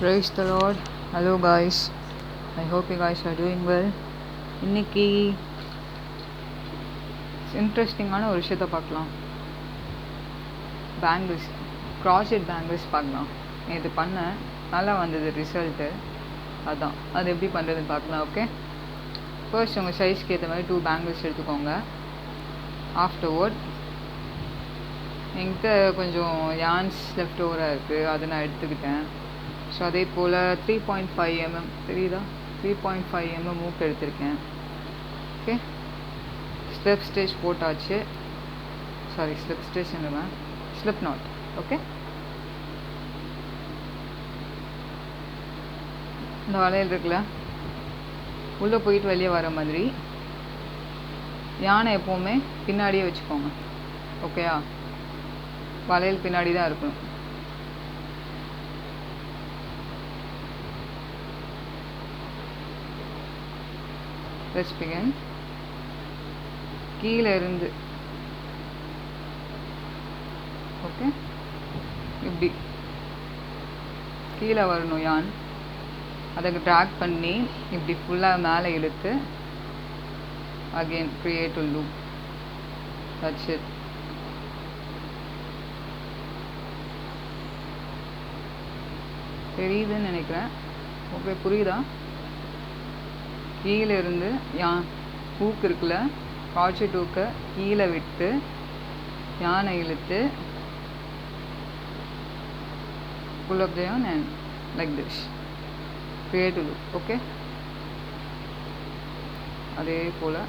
Praise the Lord. Hello guys. I hope you guys are doing well. இன்னைக்கு இன்ட்ரெஸ்டிங்கான ஒரு விஷயத்தை பார்க்கலாம். பேங்கிள்ஸ், க்ராஷெட் பேங்கிள்ஸ் பார்க்கலாம். இது பண்ண நல்லா வந்தது ரிசல்ட்டு. அதான் அது எப்படி பண்ணுறதுன்னு பார்க்கலாம். ஓகே, ஃபர்ஸ்ட் உங்கள் சைஸ்க்கு ஏற்ற மாதிரி 2 பேங்கிள்ஸ் எடுத்துக்கோங்க. ஆஃப்டர்வர்ட் என்கிட்ட கொஞ்சம் யான்ஸ் லெஃப்ட் ஓவராக இருக்குது, அதை நான் எடுத்துக்கிட்டேன். ஸோ அதே போல் 3.5 mm தெரியுதா, 3.5 mm மூக்கு எடுத்திருக்கேன். ஓகே, ஸ்லிப் ஸ்டிச் போட்டாச்சு. சாரி, ஸ்லிப் ஸ்டிச் என்னவேன், ஸ்லிப் நாட். ஓகே, இந்த வளையல் இருக்குல்ல, உள்ளே போயிட்டு வெளியே வர மாதிரி யானை எப்போவுமே பின்னாடியே வச்சுக்கோங்க. ஓகேயா, வளையல் பின்னாடி தான் இருக்கணும். Let's begin. கீழே இருந்து ஓகே, இப்படி கீழே வரணும் யான். அதுக்கு ட்ராக் பண்ணி இப்படி ஃபுல்லாக மேலே இழுத்து again create a loop. That's it. தெரியுதுன்னு நினைக்கிறேன். ஓகே, புரியுதா? கீழே இருந்து ஹூக் இருக்குல்ல, க்ராஷெட் ஹூக்கை கீழே விட்டு யானை இழுத்து pull up the yarn and like this create a loop. Okay, அதே போல்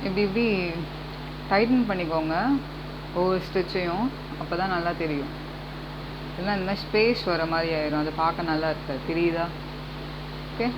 இப்படி இப்படி டைட்டன் பண்ணிக்கோங்க ஒவ்வொரு ஸ்டிச்சையும். அப்போ தான் நல்லா தெரியும். இல்லைன்னா இந்த மாதிரி ஸ்பேஸ் வர மாதிரி ஆயிரும், அது பார்க்க நல்லா இருக்காது. தெரியுதா? ஓகே,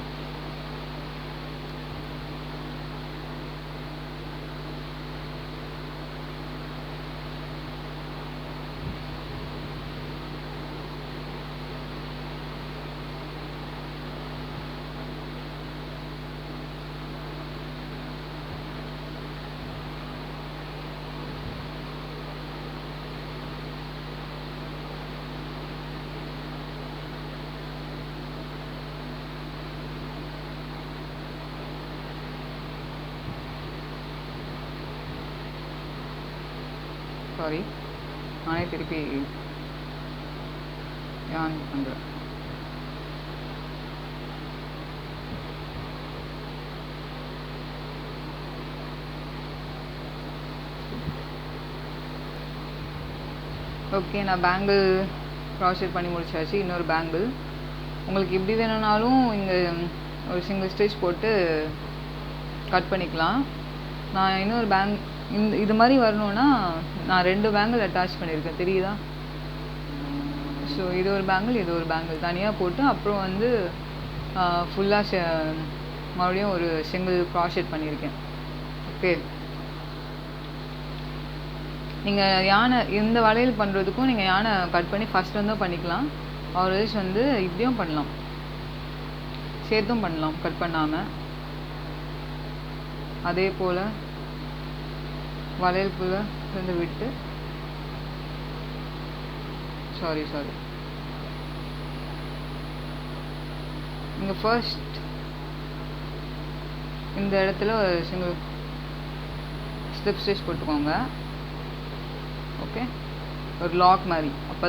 சாரி, நானே திருப்பி யான் பண்ணுறேன். ஓகே, நான் பேங்கிள் க்ராஷெட் பண்ணி முடிச்சாச்சு. இன்னொரு பேங்கிள் உங்களுக்கு எப்படி வேணும்னாலும் இங்கே ஒரு சிங்கிள் ஸ்டிச் போட்டு கட் பண்ணிக்கலாம். நான் இன்னொரு இது மாதிரி வரணுன்னா நான் 2 பேங்கிள் அட்டாச் பண்ணியிருக்கேன். தெரியுதா? ஸோ இது ஒரு பேங்கிள், இது ஒரு பேங்கிள் தனியாக போட்டு அப்புறம் வந்து ஃபுல்லாக மறுபடியும் ஒரு சிங்கிள் க்ராஷெட் பண்ணியிருக்கேன். ஓகே, நீங்கள் யானை இந்த வளையல் பண்ணுறதுக்கும் நீங்கள் யானை கட் பண்ணி ஃபஸ்ட் வந்து பண்ணிக்கலாம். ஆல்வேஸ் வந்து இப்படியும் பண்ணலாம், சேர்த்தும் பண்ணலாம் கட் பண்ணாமல். அதே போல் வளையலுக்குள்ளே இருந்து விட்டு சாரி இங்கே ஃபர்ஸ்ட் இந்த இடத்துல ஒரு சிங்கிள் ஸ்லிப் ஸ்டிச் போட்டுக்கோங்க. ஓகே, ஒரு லாக் மாதிரி. அப்போ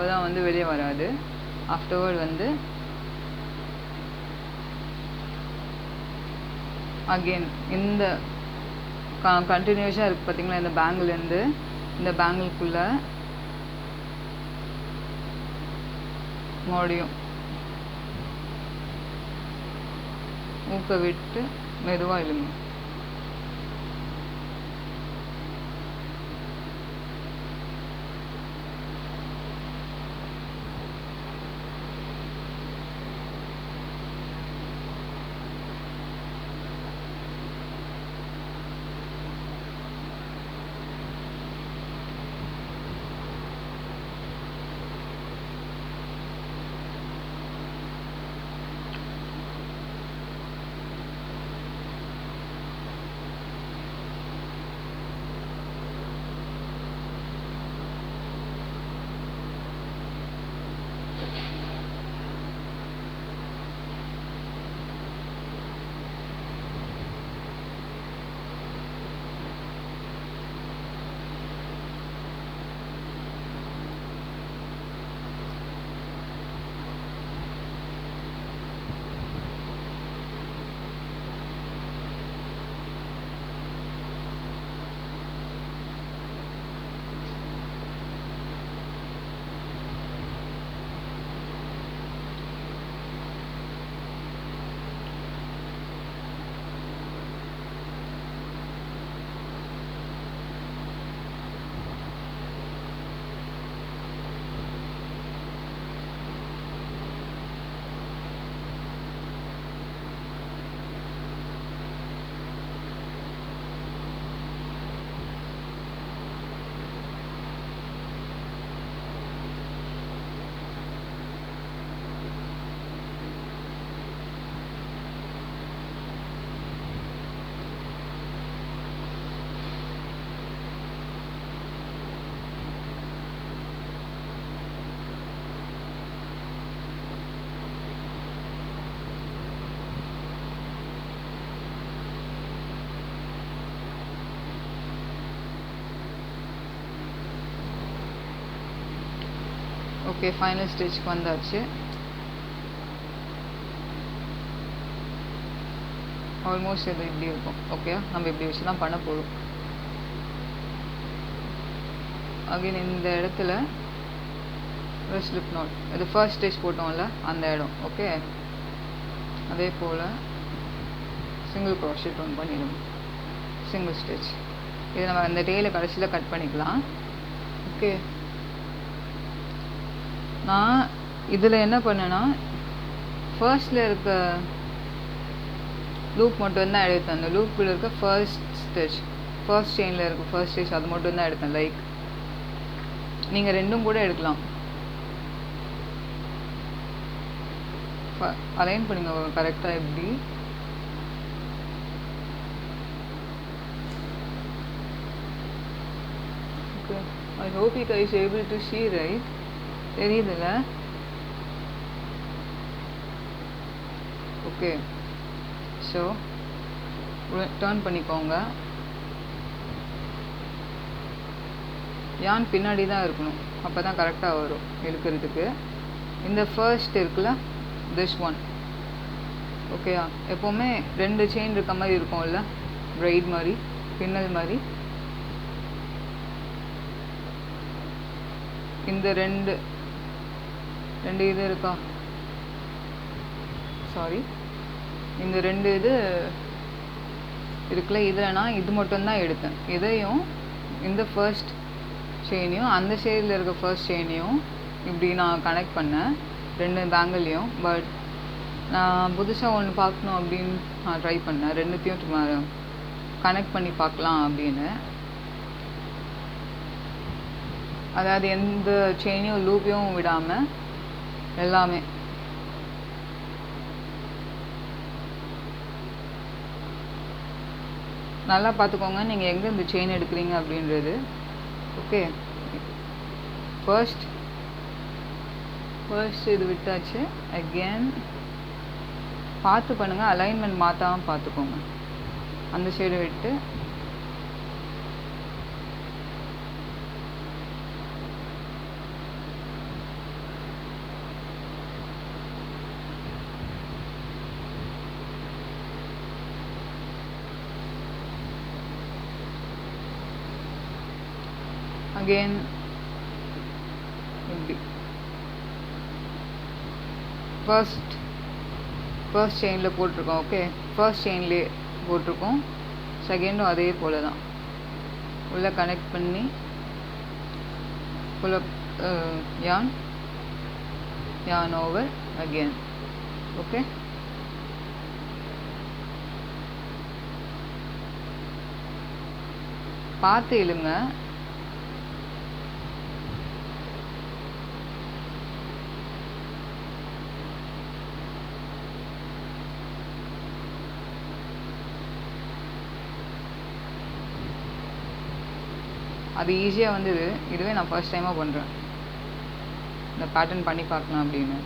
தான் வந்து வெளியே வராது. ஆஃப்டர்வர்ட் வந்து அகெயின் இந்த கண்டினியூஸாக இருக்குது பார்த்தீங்களா, இந்த பேங்கிள்லேருந்து இந்த பேங்கிள்குள்ளே மறுபடியும் மூக்கை விட்டு மெதுவாக இழுங்க. ஓகே, ஃபைனல் ஸ்டேஜ்க்கு வந்தாச்சு. ஆல்மோஸ்ட் இது இப்படி இருக்கும். ஓகே, நம்ம இப்படி வச்சு தான் பண்ண போகிறோம். அகைன் இந்த இடத்துல ஒரு ஸ்லிப் நாட், இது ஃபர்ஸ்ட் ஸ்டேஜ் போட்டோம்ல அந்த இடம். ஓகே, அதே போல் சிங்கிள் க்ரோஷெட் ஒன்று பண்ணிடணும். Single stitch. இது நம்ம அந்த டேயில் கடைசியில் கட் பண்ணிக்கலாம். ஓகே, நான் இதில் என்ன பண்ணேன்னா ஃபர்ஸ்டில் இருக்க லூப் மட்டும்தான் எடுத்தேன். அந்த லூப்பில் இருக்க ஃபர்ஸ்ட் ஸ்டிச், ஃபர்ஸ்ட் செயினில் இருக்க ஃபர்ஸ்ட் ஸ்டிச் அது மட்டும்தான் எடுத்தேன். லைக் நீங்கள் ரெண்டும் கூட எடுக்கலாம். அலைன் பண்ணுங்க கரெக்டாக. எப்படி okay, I hope you guys able to see, right? தெரியுதுல்ல? ஓகே, ஸோ டர்ன் பண்ணிக்கோங்க. யான் பின்னாடி தான் இருக்கணும், அப்போ தான் கரெக்டாக வரும் இழுக்கிறதுக்கு. இந்த ஃபர்ஸ்ட் இருக்குல்ல, திஸ் ஒன். ஓகேயா, எப்போவுமே 2 செயின் இருக்க மாதிரி இருக்கும்ல, பிரைட் மாதிரி, பின்னல் மாதிரி. இந்த ரெண்டு இது இருக்கா, சாரி, இந்த 2 இது இருக்குல்ல, இதில் நான் இது மட்டும்தான் எடுத்தேன். இதையும் இந்த ஃபர்ஸ்ட் செயினையும் அந்த சைடில் இருக்க ஃபர்ஸ்ட் செயினையும் இப்படி நான் கனெக்ட் பண்ணேன் 2 பேங்கிள்லையும். பட் நான் புதுசாக ஒன்று பார்க்கணும் அப்படின்னு நான் ட்ரை பண்ணேன். 2த்தையும் கனெக்ட் பண்ணி பார்க்கலாம் அப்படின்னு. அதாவது எந்த செயினையும் லூப்பையும் விடாமல் எல்லாமே. நல்லா பார்த்துக்கோங்க நீங்கள் எங்கே இந்த செயின் எடுக்கிறீங்க அப்படின்றது. ஓகே, ஃபர்ஸ்ட் இது விட்டாச்சு. அகெயின் பார்த்து பண்ணுங்கள், அலைன்மெண்ட் மாற்றாமல் பார்த்துக்கோங்க. அந்த சைடு விட்டு அகெயின் இப்படி ஃபர்ஸ்ட் செயினில் போட்டிருக்கோம். ஓகே, ஃபர்ஸ்ட் செயின்லேயே போட்டிருக்கோம். செகண்டும் அதே போல் தான் உள்ளே கனெக்ட் பண்ணி புல் அப் yarn over again. ஓகே, பார்த்து இழுங்க. அது ஈஸியாக வந்தது. இதுவே நான் ஃபர்ஸ்ட் டைமாக பண்ணுறேன். இந்த பேட்டர்ன் பண்ணி பார்க்கலாம் அப்படின்னு.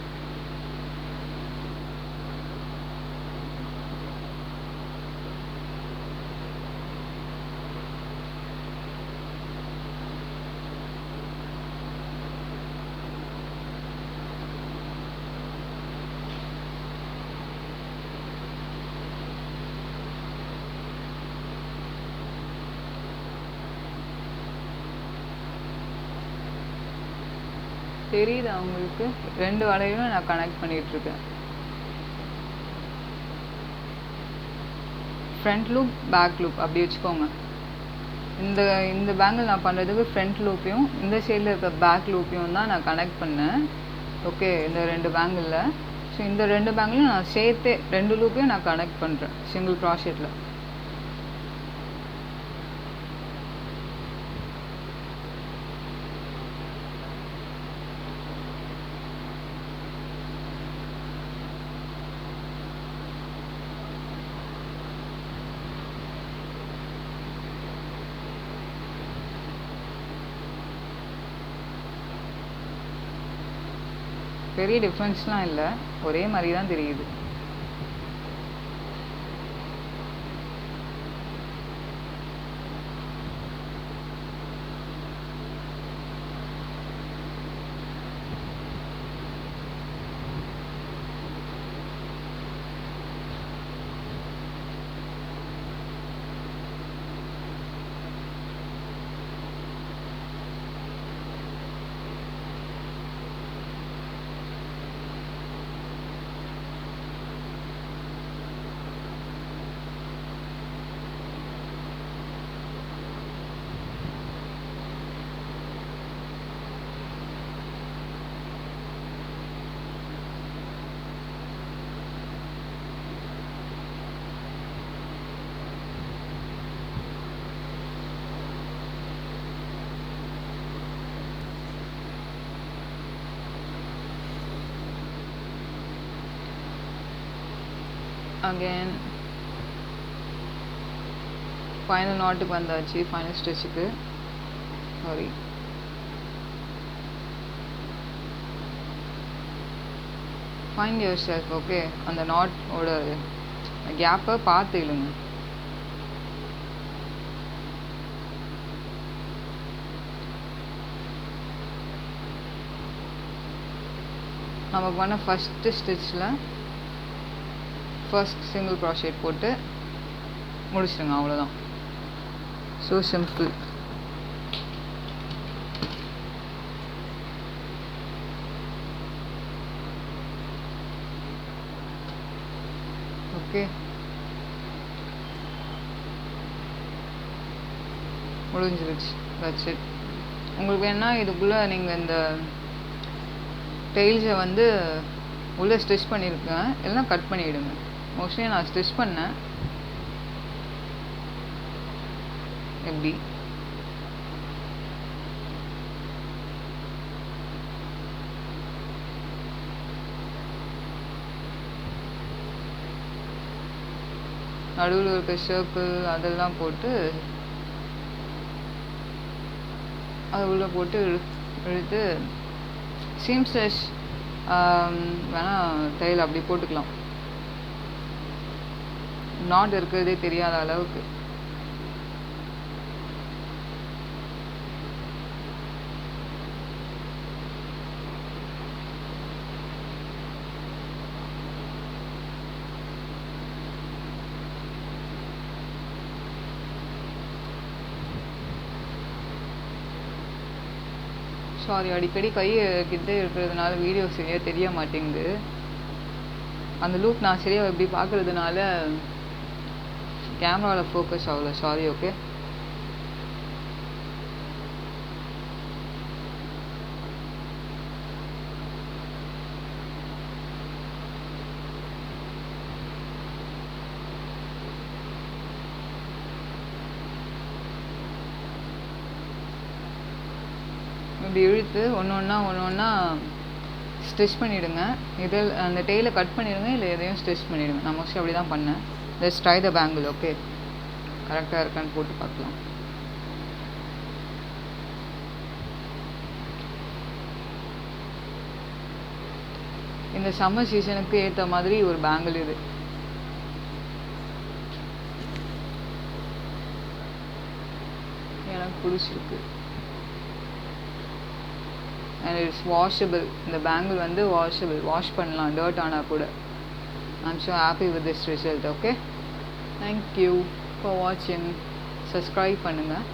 தெரியுது அவங்களுக்கு? 2 வளையலும் நான் கனெக்ட் பண்ணிகிட்ருக்கேன். ஃப்ரண்ட் லூப், பேக் லூப் அப்படி வச்சுக்கோங்க. இந்த பேங்கிள் நான் பண்ணுறதுக்கு ஃப்ரண்ட் லூப்பையும் இந்த சைடில் இருக்க பேக் லூப்பையும் தான் நான் கனெக்ட் பண்ணேன். ஓகே, இந்த 2 பேங்கிளில். ஸோ இந்த 2 பேங்கிளையும் நான் சேர்த்தே 2 லூப்பையும் நான் கனெக்ட் பண்ணுறேன் சிங்கிள் க்ராஷெட்டில். பெரிய டிஃப்ரென்ஸ்லாம் இல்லை, ஒரே மாதிரி தான் தெரியுது. அகெயின் ஃபைனல் நாட்டுக்கு வந்தாச்சு, ஃபைனல் ஸ்டிச்சுக்கு. Sorry, find yourself. Okay, அந்த நாட்டோட கேப்பை பார்த்து இழுங்க. நமக்கு பண்ண ஃபஸ்ட்டு ஸ்டிச்சில் ஃபர்ஸ்ட் சிங்கிள் க்ராஷேட் போட்டு முடிச்சிடுங்க, அவ்வளோதான். So simple. ஓகே, முடிஞ்சிருச்சு. That's it. உங்களுக்கு வேணா இதுக்குள்ளே நீங்கள் இந்த டெய்ல்ஸை வந்து உள்ளே ஸ்டிச் பண்ணியிருக்கேன், இல்லைனா கட் பண்ணிவிடுங்க. மோஸ்ட்லி நான் ஸ்டிச் பண்ணேன். எப்படி நடுவில் இருக்க சர்க்கிள் அதெல்லாம் போட்டு அது உள்ளே போட்டு இழுத்து சீம்ஸ்லெஸ் வேணால் தையல் அப்படி போட்டுக்கலாம். நாட் இருக்கிறதே தெரியாத அளவுக்கு. சாரி, அடிக்கடி கிட்டே இருக்கிறதுனால வீடியோ சரியாக தெரிய மாட்டேங்குது. அந்த லூப் நான் சரியாக எப்படி பார்க்குறதுனால கேமராவில் ஃபோக்கஸ் ஆகல. சாரி. ஓகே, இப்படி இழுத்து ஒன்று ஒன்றா ஸ்டிச் பண்ணிவிடுங்க. இதில் அந்த டெய்லை கட் பண்ணிவிடுங்க, இல்லை எதையும் ஸ்டிச் பண்ணிவிடுங்க. நான் மோஸ்ட்லி அப்படி தான் பண்ணேன். ஜஸ்ட் ட்ரை த பேங்கிள். ஓகே, கரெக்டாக இருக்கான்னு போட்டு பார்க்கலாம். இந்த சம்மர் சீசனுக்கு ஏற்ற மாதிரி ஒரு பேங்கிள் இது. எனக்கு பிடிச்சிருக்கு. And it's washable. இந்த பேங்கிள் வந்து வாஷபிள், வாஷ் பண்ணலாம் டர்ட் ஆனால் கூட. I'm so happy with this result. Okay, thank you for வாட்சிங். சப்ஸ்கிரைப் பண்ணுங்கள்.